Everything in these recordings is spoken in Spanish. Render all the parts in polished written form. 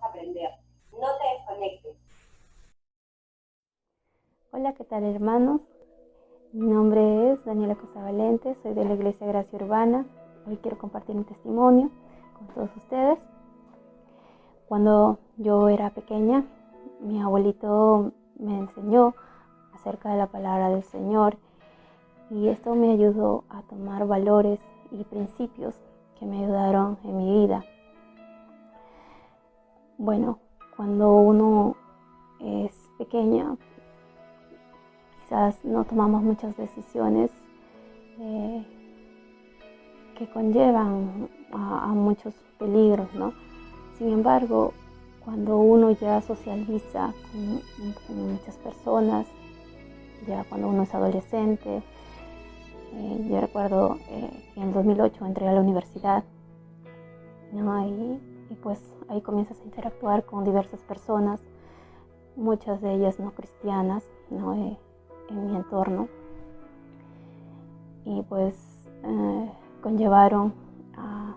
aprender. No te desconectes. Hola, ¿qué tal, hermanos? Mi nombre es Daniela Cosa Valente, soy de la Iglesia Gracia Urbana. Hoy quiero compartir mi testimonio con todos ustedes. Cuando yo era pequeña, mi abuelito me enseñó acerca de la palabra del Señor y esto me ayudó a tomar valores y principios que me ayudaron en mi vida. Bueno, cuando uno es pequeña, quizás no tomamos muchas decisiones que conllevan a muchos peligros, ¿no? Sin embargo, cuando uno ya socializa con muchas personas, ya cuando uno es adolescente, yo recuerdo que en 2008 entré a la universidad, ¿no? Y pues ahí comienzas a interactuar con diversas personas, muchas de ellas no cristianas, ¿no? En mi entorno, y pues conllevaron a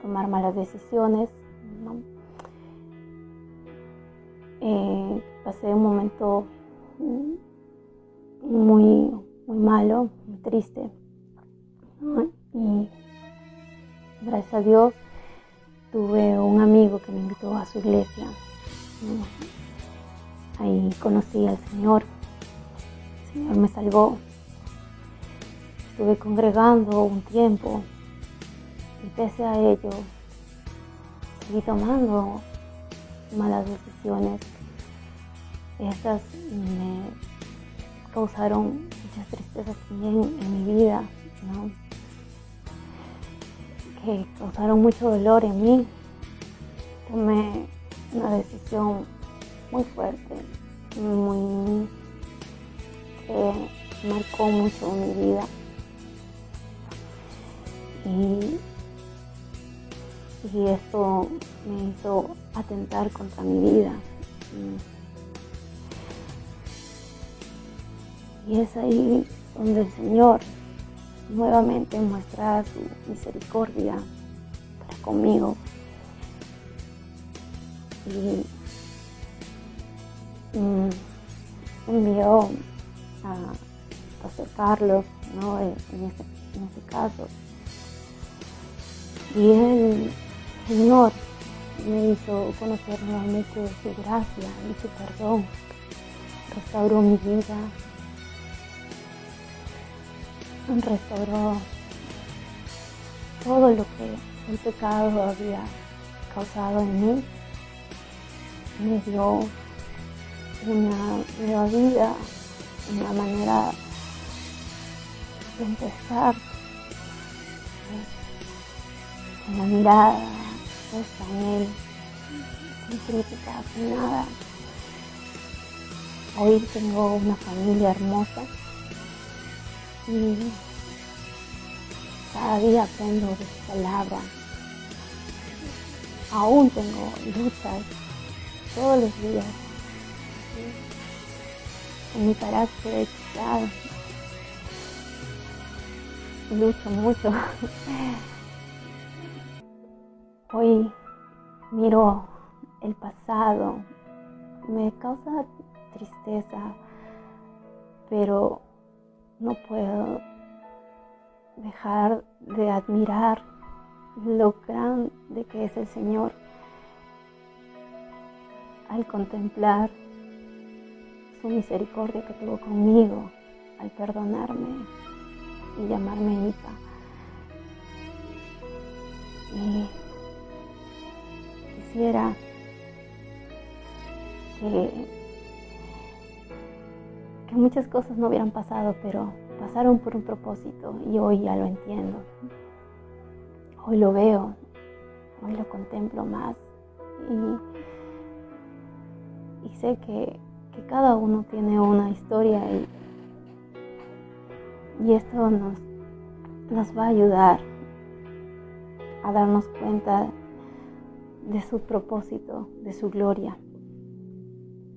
tomar malas decisiones, ¿no? Pasé un momento muy malo, muy triste, ¿no? Y gracias a Dios tuve un amigo que me invitó a su iglesia, ¿no? Ahí conocí al Señor. El Señor me salvó. Estuve congregando un tiempo y pese a ello seguí tomando malas decisiones. Estas me causaron muchas tristezas también en mi vida, ¿no? Que causaron mucho dolor en mí. Tomé una decisión muy fuerte, muy que marcó mucho mi vida y esto me hizo atentar contra mi vida. Y es ahí donde el Señor nuevamente muestra su misericordia para conmigo. Y envió a Pastor Carlos, ¿no? en este caso. Y el Señor me hizo conocer nuevamente su gracia y su perdón. Restauró mi vida, restauró todo lo que el pecado había causado en mí. Me dio una nueva vida, una manera de empezar con la mirada puesta en Él, sin crítica, sin nada. Hoy tengo una familia hermosa y cada día aprendo de su palabra. Aún tengo luchas todos los días con mi carácter, quizás lucho mucho. Hoy miro el pasado, me causa tristeza, pero no puedo dejar de admirar lo grande que es el Señor al contemplar su misericordia que tuvo conmigo, al perdonarme y llamarme hija. Y quisiera que muchas cosas no hubieran pasado, pero pasaron por un propósito y hoy ya lo entiendo. Hoy lo veo, hoy lo contemplo más y sé que cada uno tiene una historia y esto nos va a ayudar a darnos cuenta de su propósito, de su gloria.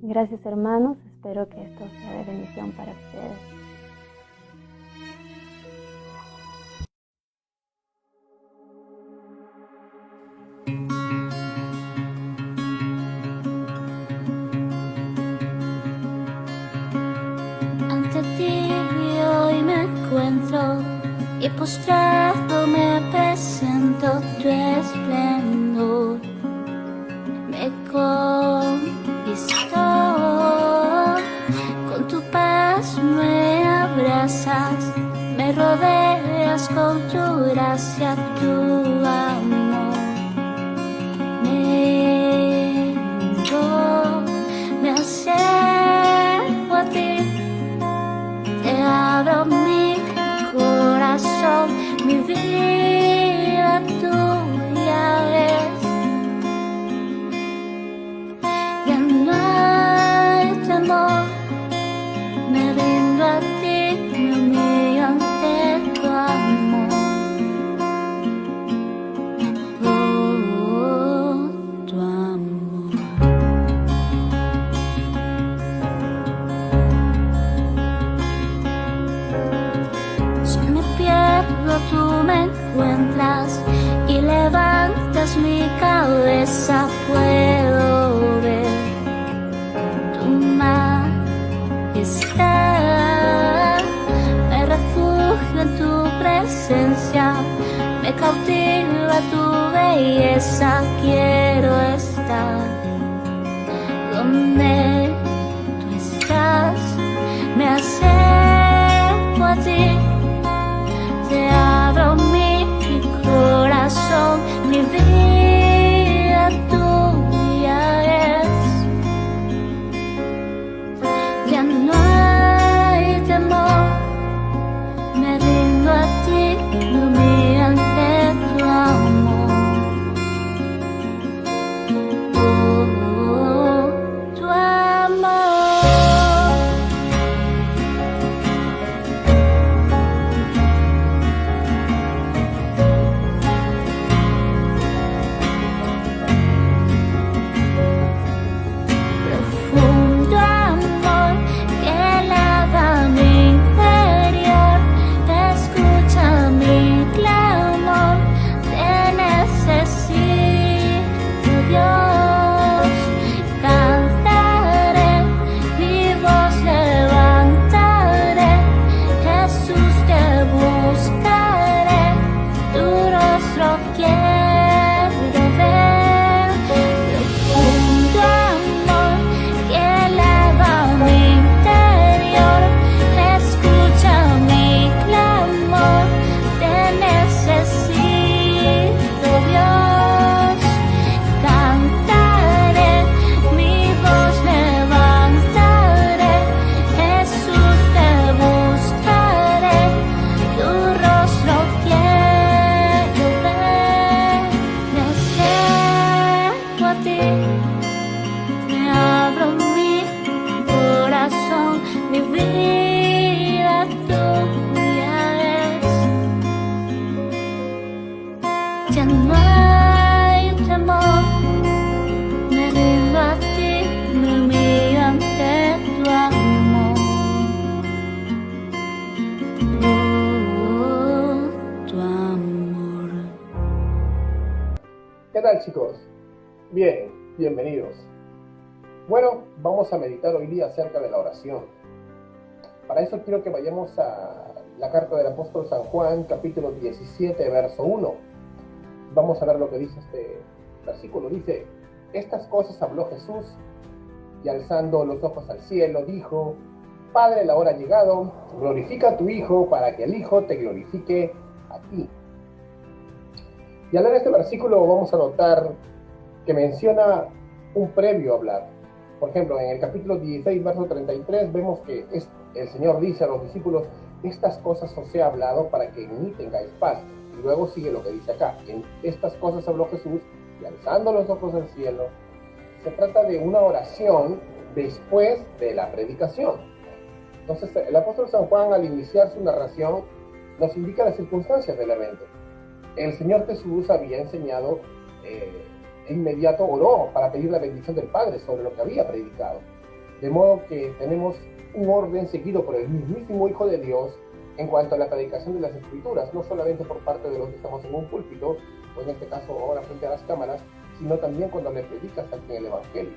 Gracias, hermanos, espero que esto sea de bendición para ustedes. y postrado me presento tu esplendor. Me conquistó, con tu paz me abrazas, me rodeas con tu gracia, tu amor. Me hundo, me acerco a ti, te abro mi corazón, mi vida tuya es. Ya no hay temor, me rindo a ti, me humillo ante tu amor. Oh, tu amor. Si me pierdo, tú me encuentras y levantas mi cabeza, puedo ver tu majestad. Me refugio en tu presencia, me cautiva tu belleza, quiero estar donde tú estás. Me acerco a ti, te abro mi corazón, mi vida tuya es. Ya no hay temor, me rindo a ti, me humillo ante tu amor. Oh, tu amor. Profundo amor que lava mi interior, escucha mi clamor, te necesito, Dios. Cantaré, mi voz levantaré, Jesús te buscaré, tu rostro quiero ver. Profundo amor que lava mi interior, escucha mi clamor, te necesito, Dios. Cantaré, mi voz levantaré, Jesús te buscaré, tu rostro quiero ver. Me acerco a ti, te abro mi corazón, mi vida tuya es. Ya no hay temor, me rindo a ti, me humillo ante tu amor. Oh, tu amor. ¿Qué tal, chicos? Bien, bienvenidos. Bueno, vamos a meditar hoy día acerca de la oración. Para eso quiero que vayamos a la carta del apóstol San Juan, capítulo 17, verso 1. Vamos a ver lo que dice este versículo. Dice: estas cosas habló Jesús, y alzando los ojos al cielo, dijo: Padre, la hora ha llegado, glorifica a tu Hijo, para que el Hijo te glorifique a ti. Y al leer este versículo vamos a notar que menciona un previo hablar. Por ejemplo, en el capítulo 16, verso 33, vemos que el Señor dice a los discípulos: estas cosas os he hablado para que en mí tengáis paz. Y luego sigue lo que dice acá: en estas cosas habló Jesús, y alzando los ojos al cielo. Se trata de una oración después de la predicación. Entonces, el apóstol San Juan, al iniciar su narración, nos indica las circunstancias del evento. El Señor Jesús había enseñado, de inmediato oró para pedir la bendición del Padre sobre lo que había predicado. De modo que tenemos un orden seguido por el mismísimo Hijo de Dios en cuanto a la predicación de las Escrituras, no solamente por parte de los que estamos en un púlpito, o en este caso ahora frente a las cámaras, sino también cuando le predicas aquí en el Evangelio.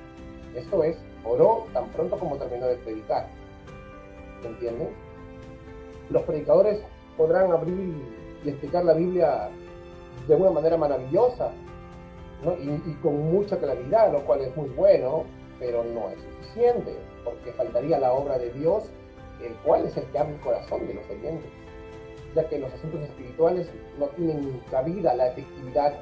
Esto es, oró tan pronto como terminó de predicar. ¿Entienden? Los predicadores podrán abrir y explicar la Biblia de una manera maravillosa, ¿no? Y con mucha claridad, lo cual es muy bueno, pero no es suficiente, porque faltaría la obra de Dios, el cual es el que abre el corazón de los oyentes, ya que los asuntos espirituales no tienen cabida la efectividad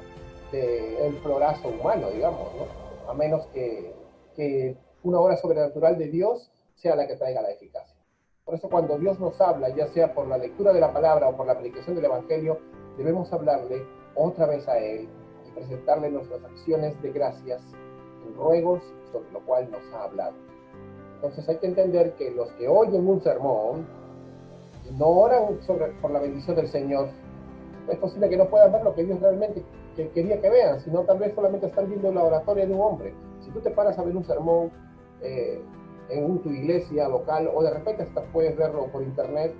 del florazo humano, digamos, ¿no? A menos que una obra sobrenatural de Dios sea la que traiga la eficacia. Por eso cuando Dios nos habla, ya sea por la lectura de la palabra o por la predicación del Evangelio, debemos hablarle otra vez a Él y presentarle nuestras acciones de gracias en ruegos sobre lo cual nos ha hablado. Entonces hay que entender que los que oyen un sermón y no oran por la bendición del Señor, es posible que no puedan ver lo que Dios realmente quería que vean, sino tal vez solamente están viendo la oratoria de un hombre. Si tú te paras a ver un sermón en tu iglesia local, o de repente hasta puedes verlo por internet,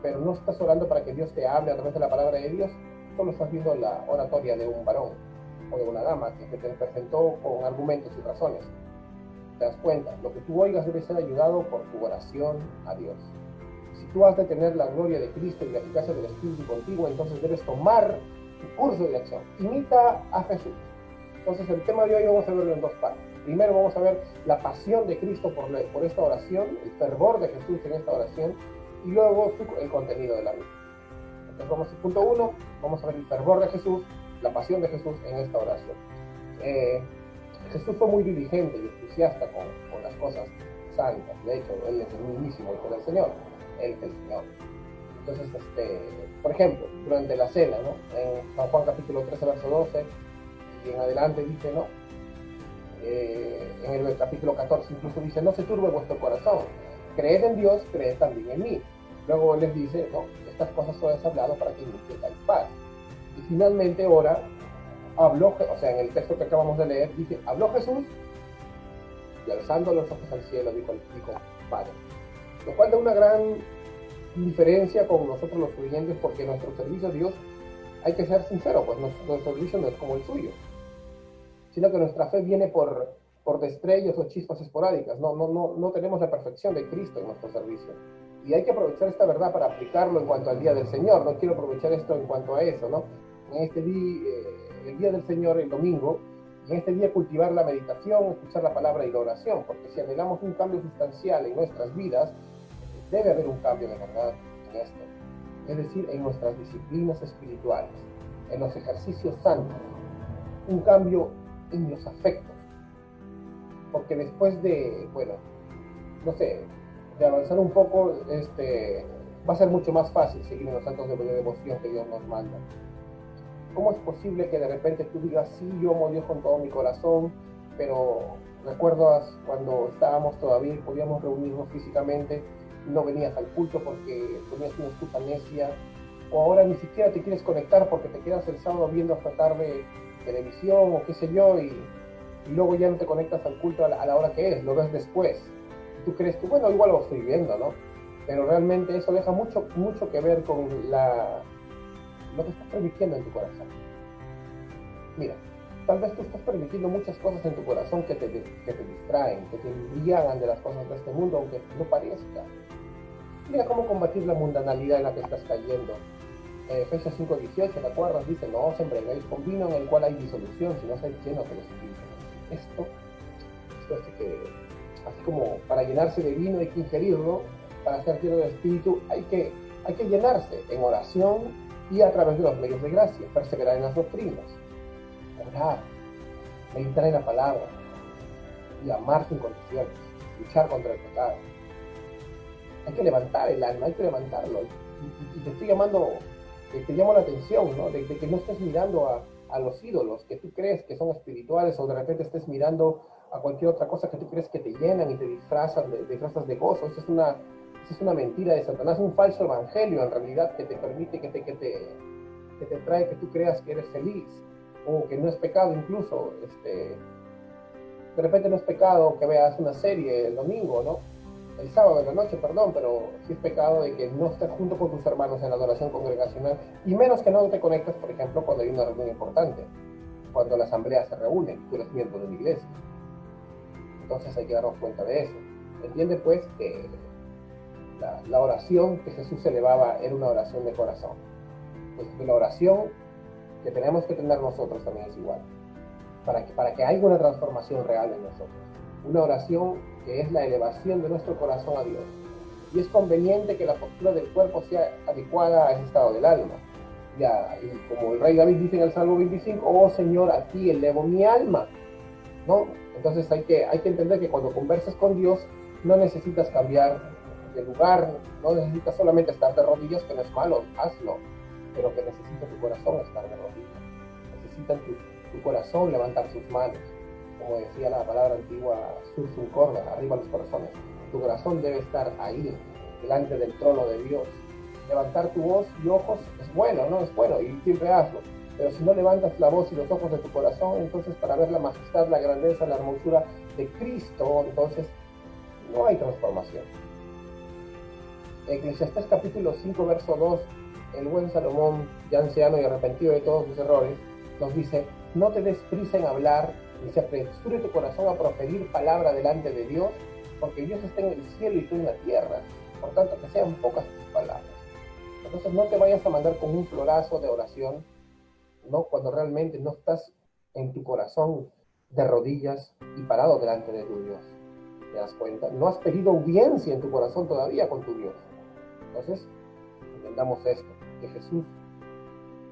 pero no estás orando para que Dios te hable a través de la palabra de Dios, solo estás viendo la oratoria de un varón o de una dama que te presentó con argumentos y razones. Te das cuenta, lo que tú oigas debe ser ayudado por tu oración a Dios. Si tú has de tener la gloria de Cristo y la eficacia del Espíritu contigo, entonces debes tomar tu curso de acción. Imita a Jesús. Entonces el tema de hoy vamos a verlo en dos partes. Primero vamos a ver la pasión de Cristo por esta oración, el fervor de Jesús en esta oración, y luego el contenido de la Biblia. Entonces vamos al punto 1, vamos a ver el fervor de Jesús, la pasión de Jesús en esta oración. Jesús fue muy diligente y entusiasta con las cosas santas. De hecho, Él es el mismísimo Hijo del Señor. Él es el Señor. Entonces, por ejemplo, durante la cena, ¿no? En San Juan capítulo 13, verso 12, y en adelante dice, ¿no? En el capítulo 14 incluso dice, no se turbe vuestro corazón, creed en Dios, creed también en mí. Luego Él les dice, no, estas cosas os he hablado para que tengáis paz. Y finalmente ahora habló, o sea, en el texto que acabamos de leer, dice, habló Jesús, y alzando los ojos al cielo, dijo Padre. Lo cual da una gran diferencia con nosotros los creyentes, porque nuestro servicio a Dios, hay que ser sincero, pues nuestro servicio no es como el suyo, sino que nuestra fe viene por destellos o chispas esporádicas. No tenemos la perfección de Cristo en nuestro servicio. Y hay que aprovechar esta verdad para aplicarlo en cuanto al día del Señor. No quiero aprovechar esto en cuanto a eso, ¿no? En este día, el día del Señor, el domingo, y en este día cultivar la meditación, escuchar la palabra y la oración, porque si anhelamos un cambio sustancial en nuestras vidas, debe haber un cambio de verdad en esto. Es decir, en nuestras disciplinas espirituales, en los ejercicios santos, un cambio en los afectos. Porque después de, bueno, no sé, de avanzar un poco, va a ser mucho más fácil seguir en los actos de devoción que Dios nos manda. ¿Cómo es posible que de repente tú digas, sí, yo amo a Dios con todo mi corazón, pero recuerdas cuando estábamos todavía y podíamos reunirnos físicamente, no venías al culto porque tenías una excusa necia, o ahora ni siquiera te quieres conectar porque te quedas el sábado viendo hasta tarde televisión o qué sé yo, y luego ya no te conectas al culto a la hora que es, lo ves después. Tú crees que, bueno, igual lo estoy viendo, ¿no? Pero realmente eso deja mucho que ver con lo que estás permitiendo en tu corazón. Mira, tal vez tú estás permitiendo muchas cosas en tu corazón que te distraen, que te embriagan de las cosas de este mundo, aunque no parezca. Mira cómo combatir la mundanalidad en la que estás cayendo. Efesios 5:18, ¿te acuerdas? Dice, no os embriaguéis con vino en el cual hay disolución, sino seáis llenos de los espíritus. Esto hace que, así como para llenarse de vino hay que ingerirlo, para ser lleno de espíritu hay que llenarse en oración y a través de los medios de gracia, perseverar en las doctrinas, orar, meditar en la palabra y amar sin condiciones, luchar contra el pecado. Hay que levantar el alma, hay que levantarlo. Y te estoy llamando, te llamo la atención, ¿no? De que no estés mirando a los ídolos que tú crees que son espirituales, o de repente estés mirando a cualquier otra cosa que tú crees que te llenan y te disfrazas de gozo. Esa es una mentira de Satanás, un falso evangelio en realidad que te permite, que te trae que tú creas que eres feliz, o que no es pecado incluso. De repente no es pecado que veas una serie el domingo, ¿no? El sábado de la noche, perdón, pero sí es pecado de que no estés junto con tus hermanos en la adoración congregacional, y menos que no te conectes, por ejemplo, cuando hay una reunión importante, cuando la asamblea se reúne y tú eres miembro de una iglesia. Entonces hay que darnos cuenta de eso. Entiende pues que la oración que Jesús elevaba era una oración de corazón. Pues de la oración que tenemos que tener nosotros también es igual, para que haya una transformación real en nosotros. Una oración que es la elevación de nuestro corazón a Dios. Y es conveniente que la postura del cuerpo sea adecuada a ese estado del alma. Y como el rey David dice en el Salmo 25, oh Señor, a ti elevo mi alma, ¿no? Entonces hay que entender que cuando conversas con Dios, no necesitas cambiar de lugar, no necesitas solamente estar de rodillas, que no es malo, hazlo, pero que necesita tu corazón estar de rodillas. Necesita tu corazón levantar sus manos. Como decía la palabra antigua, sursum corda, arriba los corazones. Tu corazón debe estar ahí, delante del trono de Dios. Levantar tu voz y ojos es bueno, ¿no? Es bueno, y siempre hazlo. Pero si no levantas la voz y los ojos de tu corazón, entonces para ver la majestad, la grandeza, la hermosura de Cristo, entonces no hay transformación. Eclesiastés capítulo 5, verso 2, el buen Salomón, ya anciano y arrepentido de todos sus errores, nos dice, no te des prisa en hablar, ni se apresure tu corazón a proferir palabra delante de Dios, porque Dios está en el cielo y tú en la tierra, por tanto que sean pocas tus palabras. Entonces no te vayas a mandar con un florazo de oración, ¿no? Cuando realmente no estás en tu corazón de rodillas y parado delante de tu Dios. ¿Te das cuenta? No has pedido audiencia en tu corazón todavía con tu Dios. Entonces, entendamos esto, que Jesús,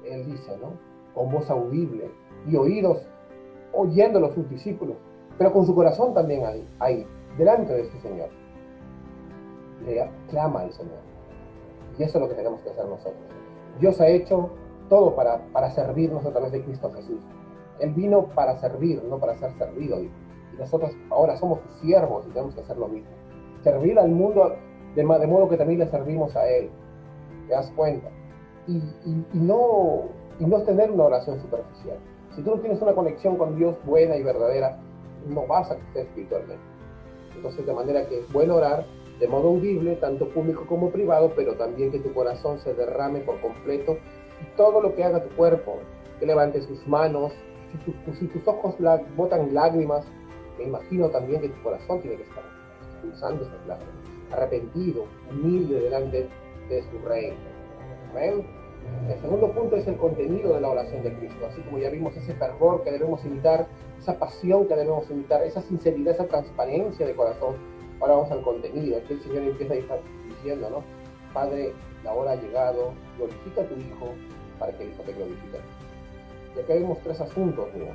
Él dice, ¿no? Con voz audible y oídos oyéndolo sus discípulos, pero con su corazón también ahí, delante de su Señor. Le clama al Señor. Y eso es lo que tenemos que hacer nosotros. Dios ha hecho todo para servirnos a través de Cristo Jesús. Él vino para servir, no para ser servido. Y nosotros ahora somos sus siervos y tenemos que hacer lo mismo. Servir al mundo de modo que también le servimos a Él. ¿Te das cuenta? Y no tener una oración superficial. Si tú no tienes una conexión con Dios buena y verdadera, no vas a crecer espiritualmente. Entonces, de manera que es bueno orar de modo audible, tanto público como privado, pero también que tu corazón se derrame por completo y todo lo que haga tu cuerpo, que levante sus manos, si tus ojos botan lágrimas, me imagino también que tu corazón tiene que estar expulsando esas lágrimas, arrepentido, humilde delante de su reino. ¿Ven? El segundo punto es el contenido de la oración de Cristo, así como ya vimos ese fervor que debemos imitar, esa pasión que debemos imitar, esa sinceridad, esa transparencia de corazón. Ahora vamos al contenido. Aquí el Señor empieza a ir diciendo, ¿no? Padre, la hora ha llegado, glorifica a tu Hijo para que el Hijo te glorifique. Y aquí vemos tres asuntos, ¿no?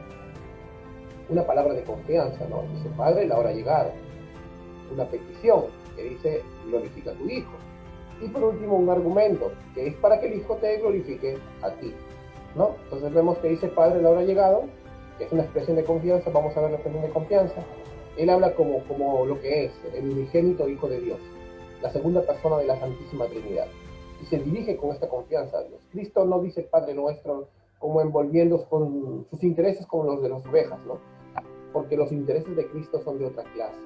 Una palabra de confianza, ¿no? Dice, Padre, la hora ha llegado. Una petición que dice, glorifica a tu Hijo. Y por último, un argumento, que es para que el Hijo te glorifique a ti, ¿no? Entonces vemos que dice, Padre, la hora ha llegado, que es una expresión de confianza. Vamos a ver la expresión de confianza. Él habla como lo que es, el unigénito Hijo de Dios, la segunda persona de la Santísima Trinidad. Y se dirige con esta confianza a Dios. Cristo no dice Padre Nuestro como envolviendo con sus intereses como los de las ovejas, ¿no? Porque los intereses de Cristo son de otra clase.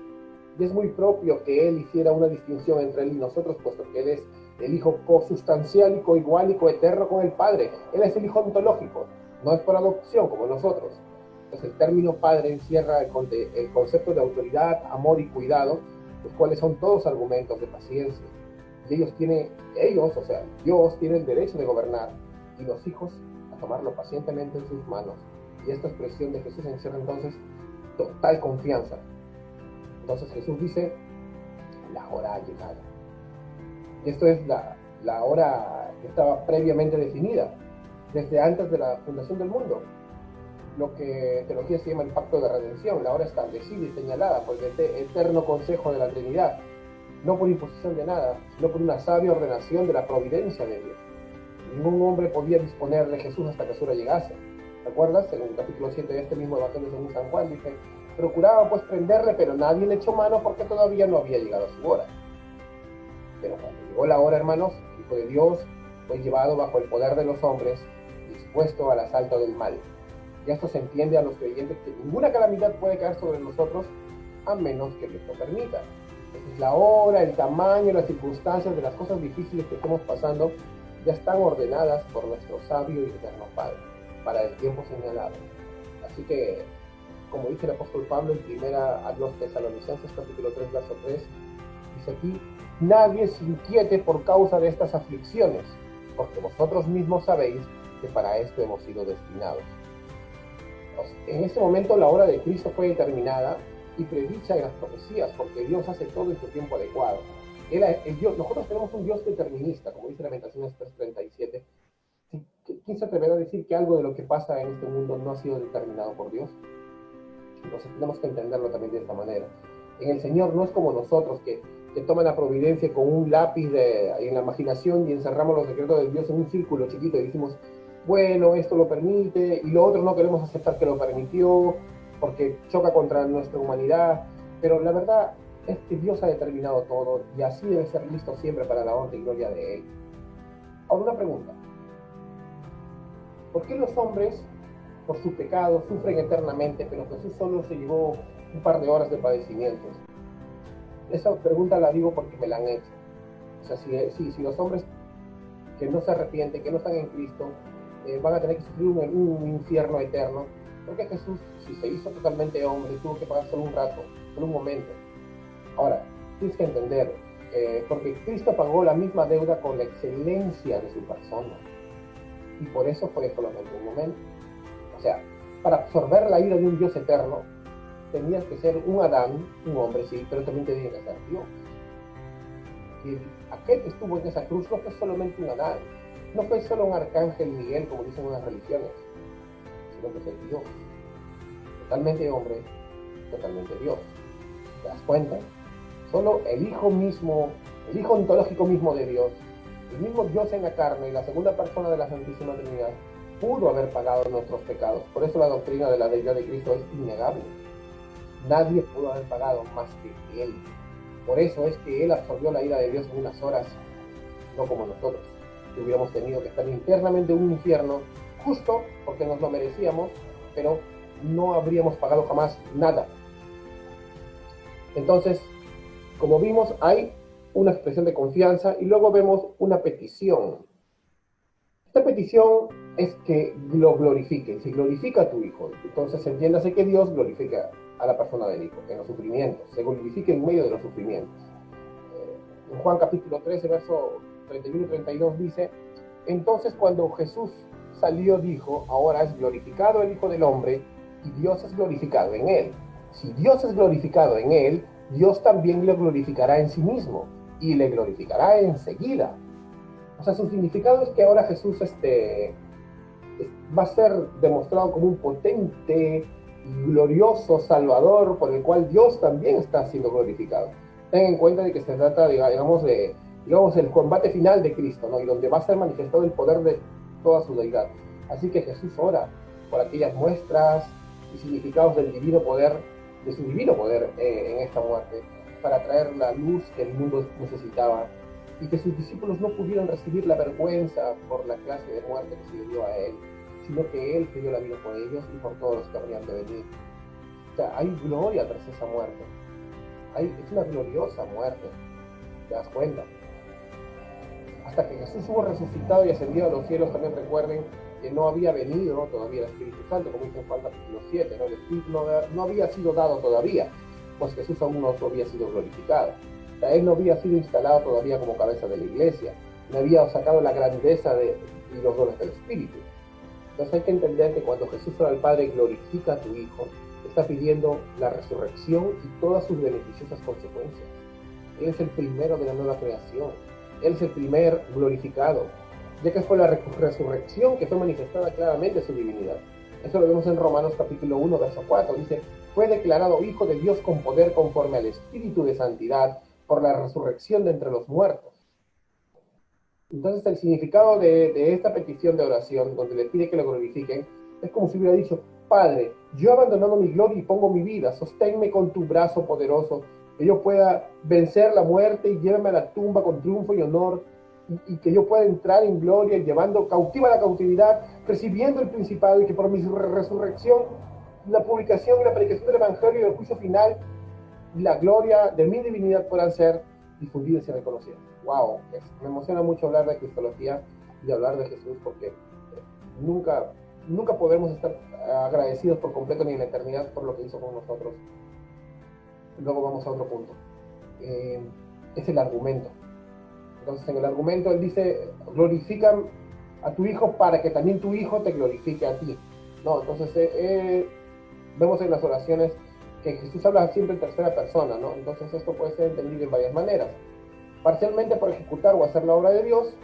Y es muy propio que Él hiciera una distinción entre Él y nosotros, puesto que Él es el Hijo cosustancial y coigual y coeterno con el Padre. Él es el Hijo ontológico, no es por adopción como nosotros. Entonces el término Padre encierra el concepto de autoridad, amor y cuidado, los cuales son todos argumentos de paciencia. Y Dios tiene el derecho de gobernar, y los hijos a tomarlo pacientemente en sus manos. Y esta expresión de Jesús encierra entonces total confianza. Entonces Jesús dice, la hora ha llegado. Y esto es la hora que estaba previamente definida, desde antes de la fundación del mundo. Lo que en teología se llama el pacto de redención, la hora establecida y señalada por el eterno consejo de la Trinidad, no por imposición de nada, sino por una sabia ordenación de la providencia de Dios. Ningún hombre podía disponer de Jesús hasta que su hora llegase. ¿Recuerdas? En el capítulo 7 de este mismo Evangelio según San Juan dice, procuraba pues prenderle, pero nadie le echó mano porque todavía no había llegado su hora. Pero cuando llegó la hora, hermanos, el Hijo de Dios fue llevado bajo el poder de los hombres, dispuesto al asalto del mal. Y esto se entiende a los creyentes que ninguna calamidad puede caer sobre nosotros a menos que Dios lo permita. Entonces la hora, el tamaño, las circunstancias de las cosas difíciles que estamos pasando ya están ordenadas por nuestro sabio y eterno Padre para el tiempo señalado. Así que, como dice el apóstol Pablo en primera a los Tesalonicenses capítulo 3 verso 3, dice aquí, nadie se inquiete por causa de estas aflicciones, porque vosotros mismos sabéis que para esto hemos sido destinados. En ese momento la obra de Cristo fue determinada y predicha en las profecías, porque Dios hace todo en su tiempo adecuado. Nosotros tenemos un Dios determinista, como dice Lamentaciones 3:37. ¿Quién se atreverá a decir que algo de lo que pasa en este mundo no ha sido determinado por Dios? Entonces tenemos que entenderlo también de esta manera. En el Señor no es como nosotros que toman la providencia con un lápiz en la imaginación y encerramos los decretos de Dios en un círculo chiquito y decimos, bueno, esto lo permite, y lo otro no queremos aceptar que lo permitió porque choca contra nuestra humanidad. Pero la verdad es que Dios ha determinado todo y así debe ser listo siempre para la honra y gloria de Él. Ahora una pregunta. ¿Por qué los hombres, por su pecado, sufren eternamente, pero Jesús solo se llevó un par de horas de padecimientos? Esa pregunta la digo porque me la han hecho. O sea, si los hombres que no se arrepienten, que no están en Cristo, van a tener que sufrir un infierno eterno, porque Jesús, si se hizo totalmente hombre, tuvo que pagar solo un rato, solo un momento. Ahora, tienes que entender, porque Cristo pagó la misma deuda con la excelencia de su persona, y por eso fue solamente un momento. O sea, para absorber la ira de un Dios eterno, tenías que ser un Adán, un hombre, sí, pero también tenías que ser Dios. Y aquel que estuvo en esa cruz no fue solamente un Adán, no fue solo un arcángel Miguel, como dicen unas religiones, sino que fue Dios. Totalmente hombre, totalmente Dios. ¿Te das cuenta? Solo el Hijo mismo, el Hijo ontológico mismo de Dios, el mismo Dios en la carne, la segunda persona de la Santísima Trinidad, pudo haber pagado nuestros pecados. Por eso la doctrina de la deidad de Cristo es innegable. Nadie pudo haber pagado más que Él. Por eso es que Él absorbió la ira de Dios en unas horas, no como nosotros, que hubiéramos tenido que estar internamente en un infierno, justo porque nos lo merecíamos, pero no habríamos pagado jamás nada. Entonces, como vimos, hay una expresión de confianza y luego vemos una petición. Esta petición es que lo glorifique, se glorifica a tu Hijo. Entonces entiéndase que Dios glorifica a la persona del Hijo, en los sufrimientos, se glorifica en medio de los sufrimientos. En Juan capítulo 13, verso 31 y 32 dice, entonces cuando Jesús salió dijo, ahora es glorificado el Hijo del Hombre y Dios es glorificado en él. Si Dios es glorificado en él, Dios también lo glorificará en sí mismo y le glorificará enseguida. O sea, su significado es que ahora Jesús va a ser demostrado como un potente y glorioso Salvador por el cual Dios también está siendo glorificado. Ten en cuenta de que se trata, digamos, el combate final de Cristo, ¿no? Y donde va a ser manifestado el poder de toda su deidad. Así que Jesús ora por aquellas muestras y significados del divino poder, de su divino poder en esta muerte, para traer la luz que el mundo necesitaba y que sus discípulos no pudieron recibir la vergüenza por la clase de muerte que se le dio a él, sino que él dio la vida por ellos y por todos los que habrían de venir. O sea, hay gloria tras esa muerte. Es una gloriosa muerte. ¿Te das cuenta? Hasta que Jesús hubo resucitado y ascendido a los cielos, también recuerden que no había venido todavía el Espíritu Santo, como dice en Juan capítulo 7, ¿no? El Espíritu no había sido dado todavía, pues Jesús aún no había sido glorificado. O sea, él no había sido instalado todavía como cabeza de la iglesia, no había sacado la grandeza y los dones del Espíritu. Entonces hay que entender que cuando Jesús ora al Padre, glorifica a tu Hijo, está pidiendo la resurrección y todas sus beneficiosas consecuencias. Él es el primero de la nueva creación, Él es el primer glorificado, ya que fue la resurrección que fue manifestada claramente su divinidad. Eso lo vemos en Romanos capítulo 1, verso 4, dice, fue declarado Hijo de Dios con poder conforme al Espíritu de Santidad por la resurrección de entre los muertos. Entonces el significado de esta petición de oración, donde le pide que lo glorifiquen, es como si hubiera dicho, Padre, yo he abandonado mi gloria y pongo mi vida, sosténme con tu brazo poderoso, que yo pueda vencer la muerte y llévame a la tumba con triunfo y honor, y que yo pueda entrar en gloria, llevando cautiva la cautividad, recibiendo el principado, y que por mi resurrección, la publicación y la predicación del Evangelio y el juicio final, la gloria de mi divinidad puedan ser difundidas y reconocidas. Wow, me emociona mucho hablar de cristología y hablar de Jesús, porque nunca podremos estar agradecidos por completo ni en la eternidad por lo que hizo con nosotros. Luego vamos a otro punto. Es el argumento. Entonces en el argumento él dice, glorifican a tu hijo para que también tu hijo te glorifique a ti. No, entonces vemos en las oraciones que Jesús habla siempre en tercera persona, ¿no? Entonces esto puede ser entendido en varias maneras. Parcialmente por ejecutar o hacer la obra de Dios,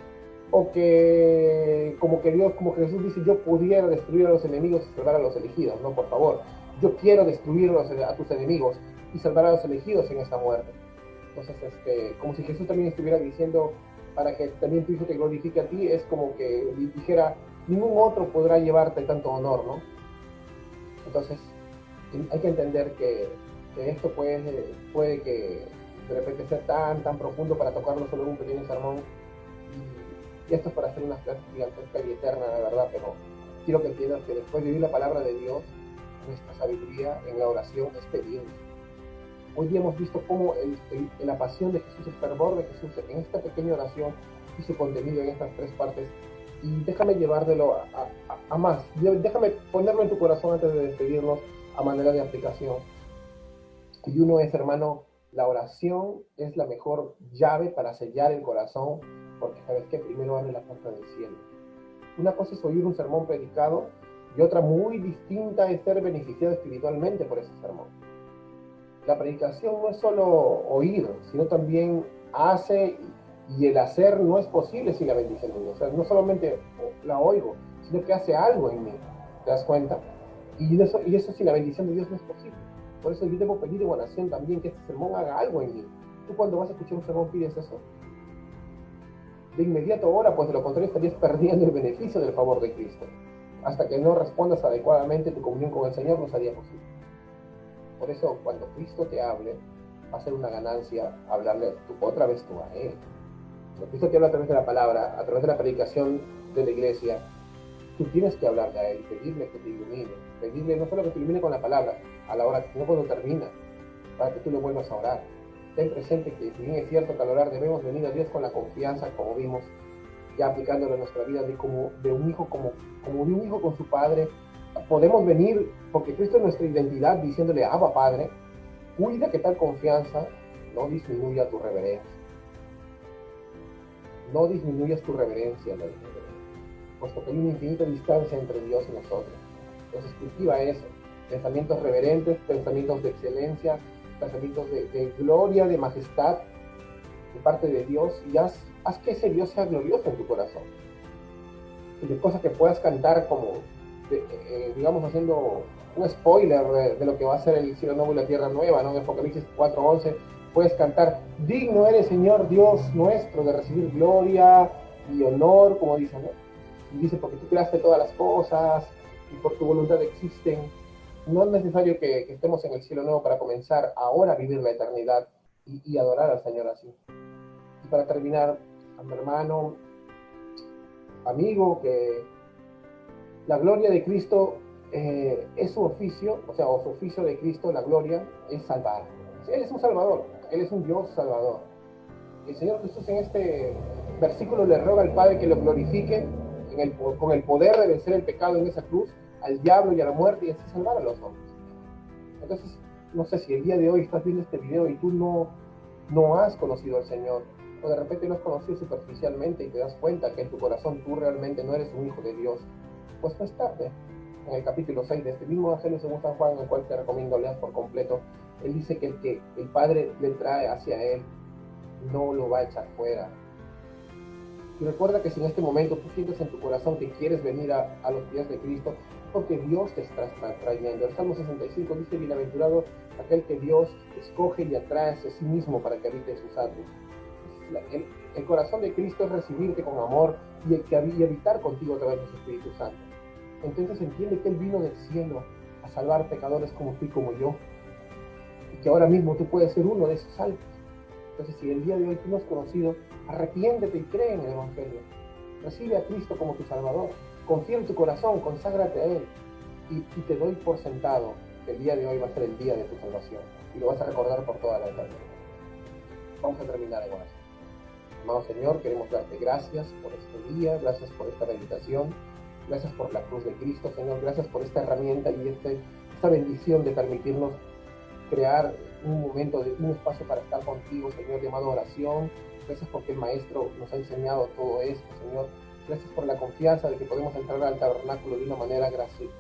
o que como Jesús dice, yo pudiera destruir a los enemigos y salvar a los elegidos, no, por favor, yo quiero destruir a tus enemigos y salvar a los elegidos en esta muerte. Entonces, como si Jesús también estuviera diciendo, para que también tu hijo te glorifique a ti, es como que dijera, ningún otro podrá llevarte tanto honor, ¿no? Entonces, hay que entender que esto puede que de repente sea tan profundo para tocarlo solo en un pequeño sermón, y esto es para hacer una clase gigantesca y eterna, la verdad, pero quiero que entiendas que después de vivir la palabra de Dios, nuestra sabiduría en la oración es pedir. Hoy día hemos visto cómo la pasión de Jesús, el fervor de Jesús en esta pequeña oración y su contenido en estas tres partes, y déjame llevártelo a más, déjame ponerlo en tu corazón antes de despedirnos a manera de aplicación. Y uno es, hermano, la oración es la mejor llave para sellar el corazón, porque sabes que primero abre la puerta del cielo. Una cosa es oír un sermón predicado y otra muy distinta es ser beneficiado espiritualmente por ese sermón. La predicación no es solo oír, sino también hace, y el hacer no es posible sin la bendición de Dios. O sea, no solamente la oigo, sino que hace algo en mí, ¿te das cuenta? Y eso sin la bendición de Dios no es posible. Por eso yo debo pedir en oración también que este sermón haga algo en mí. Tú cuando vas a escuchar un sermón pides eso. De inmediato ora, pues de lo contrario estarías perdiendo el beneficio del favor de Cristo. Hasta que no respondas adecuadamente, tu comunión con el Señor no sería posible. Por eso, cuando Cristo te hable, va a ser una ganancia hablarle otra vez tú a Él. Cuando Cristo te habla a través de la palabra, a través de la predicación de la iglesia, tú tienes que hablarle a Él y pedirle que te ilumine. Pedirle no solo que te ilumine con la palabra, a la hora, sino cuando termina, para que tú le vuelvas a orar. Ten presente que, si bien es cierto que al orar debemos venir a Dios con la confianza, como vimos, ya aplicándolo en nuestra vida, de un hijo con su padre. Podemos venir, porque Cristo es nuestra identidad, diciéndole, Abba, Padre, cuida que tal confianza no disminuya tu reverencia. No disminuyas tu reverencia, puesto que hay una infinita distancia entre Dios y nosotros. Entonces cultiva eso, pensamientos reverentes, pensamientos de excelencia, pensamientos de gloria, de majestad de parte de Dios, y haz que ese Dios sea glorioso en tu corazón. Y de cosas que puedas cantar como, digamos, haciendo un spoiler de lo que va a ser el cielo nuevo y la tierra nueva, ¿no? De Apocalipsis 4:11, puedes cantar, digno eres, Señor Dios nuestro, de recibir gloria y honor, como dice, ¿no? Y dice, porque tú creaste todas las cosas y por tu voluntad existen. No es necesario que estemos en el cielo nuevo para comenzar ahora a vivir la eternidad y adorar al Señor así. Y para terminar, a mi hermano, amigo, que la gloria de Cristo es su oficio, o su oficio de Cristo, la gloria, es salvar. Él es un salvador, Él es un Dios salvador. El Señor Jesús en este versículo le roga al Padre que lo glorifique con el poder de vencer el pecado en esa cruz, al diablo y a la muerte, y así salvar a los hombres. Entonces, no sé si el día de hoy estás viendo este video y tú no has conocido al Señor, o de repente lo has conocido superficialmente y te das cuenta que en tu corazón tú realmente no eres un hijo de Dios, pues no es tarde. En el capítulo 6 de este mismo Evangelio según San Juan, en el cual te recomiendo leas por completo, él dice que el Padre le trae hacia él, no lo va a echar fuera. Y recuerda que si en este momento tú sientes en tu corazón que quieres venir a los pies de Cristo, porque Dios te está trayendo. El Salmo 65 dice, bienaventurado aquel que Dios escoge y atrae hacia sí mismo para que habite sus atrios. El corazón de Cristo es recibirte con amor y habitar contigo a través de su Espíritu Santo. Entonces entiende que Él vino del cielo a salvar pecadores como tú y como yo, y que ahora mismo tú puedes ser uno de esos salvos. Entonces, si el día de hoy tú no has conocido, arrepiéntete y cree en el Evangelio. Recibe a Cristo como tu Salvador. Confía en tu corazón, conságrate a Él. Y te doy por sentado que el día de hoy va a ser el día de tu salvación. Y lo vas a recordar por toda la eternidad. Vamos a terminar en oración. Amado Señor, queremos darte gracias por este día, gracias por esta meditación, gracias por la cruz de Cristo, Señor, gracias por esta herramienta y esta bendición de permitirnos crear un momento, un espacio para estar contigo, Señor, llamado oración. Gracias porque el Maestro nos ha enseñado todo esto, Señor. Gracias por la confianza de que podemos entrar al tabernáculo de una manera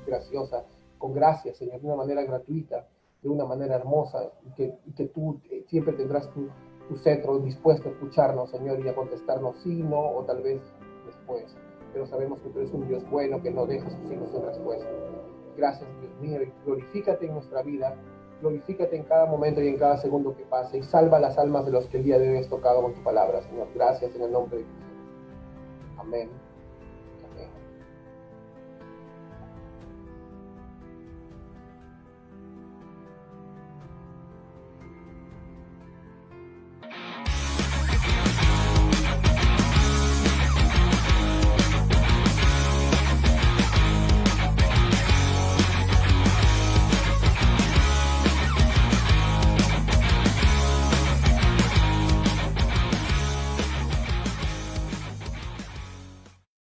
graciosa, con gracia, Señor, de una manera gratuita, de una manera hermosa, y que tú siempre tendrás tu cetro dispuesto a escucharnos, Señor, y a contestarnos sí, no, o tal vez después. Pero sabemos que tú eres un Dios bueno que no deja sus hijos sin respuesta. Gracias, Dios mío, y glorifícate en nuestra vida, glorifícate en cada momento y en cada segundo que pase, y salva las almas de los que el día de hoy has tocado con tu palabra, Señor. Gracias en el nombre de Jesús. Amén.